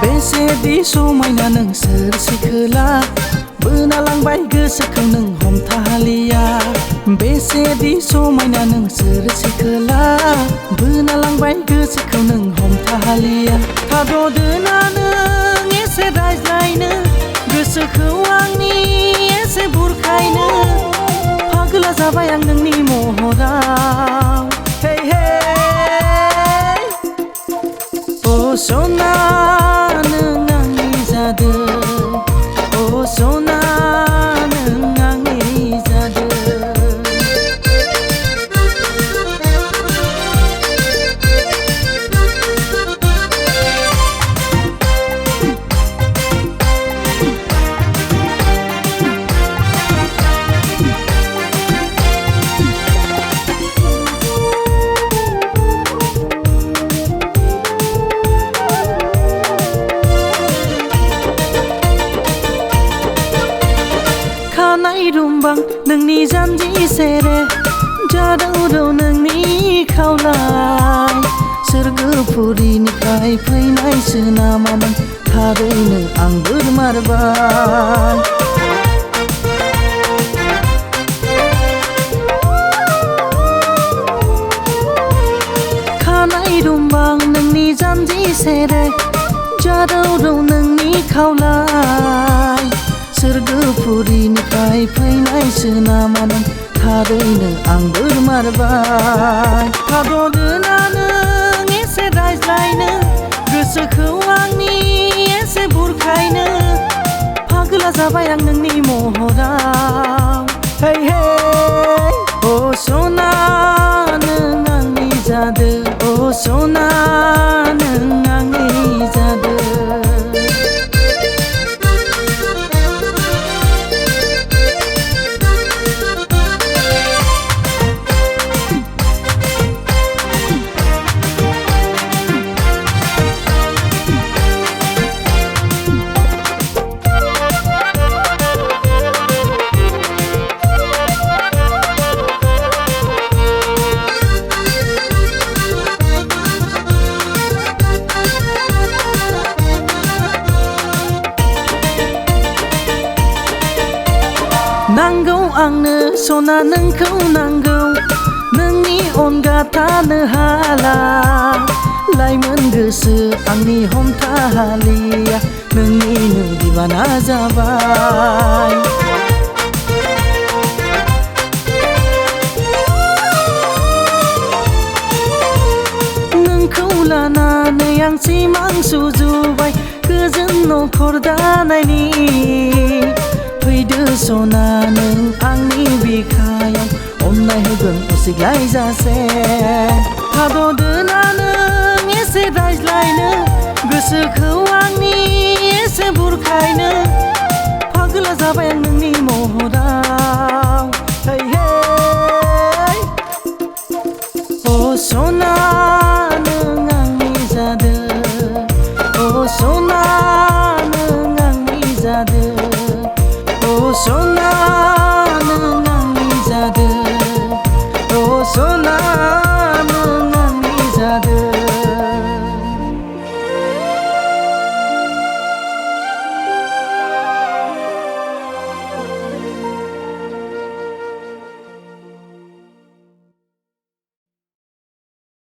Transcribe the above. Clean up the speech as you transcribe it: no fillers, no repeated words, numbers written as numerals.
बेसेदि समायना नोंसोर सिखोला बोना लांबाय गोसोखौ नों हमथालिया बेसेदि समायना नोंसोर सिखोला बोना लांबाय गोसोखौ नों हमथालिया थाद'दोना नों एसे रायज्लायनो गोसोखौ आंनि एसे बुरखायनो पागला जाबाय आं नोंनि महराव हे हे ओ सना नों आंनि जादो ओ सना नों आंनि जादो रुम्बां नोंनि जानजि सेरे जादावदाव नोंनि खावलाय सोरगोफुरिनिफ्राय फैनायसो नामा नों थारैनो आं बोरमारबाय खानाय रुम्बां नोंनि जानजि सेरे जादावदाव नोंनि खावलाय सोरगोफुरिनिफ्राय फैनायसो नामा नों थारैनो आं बोरमारबाय थाद'दोना नों एसे रायज्लायनो गोसोखौ आंनि एसे बुरखायनो पागला जाबाय आं नोंनि महराव हे हे ओ सना नों आंनि जादो ओ सना नों आंनि जादो नांगौ आंनो सना नोंखौ नांगौ नोंनि अनगा थानो हाला लाइमोन गोसो आंनि हमथाहालिया नोंनिनो दिवाना जाबाय नोंखौ लानानै आं सिमां सुजुबाय गोजोन नखर दानायनि फैदो सना नों आंनि बिखायाव अननाय होगोन उसिग्लाय जासे थाद'दोना नों एसे रायज्लायनो गोसोखौ आंनि एसे बुरखायनो पागला जाबाय आं नोंनि महराव हे हे ओ सना नों आंनि जादो ओ सना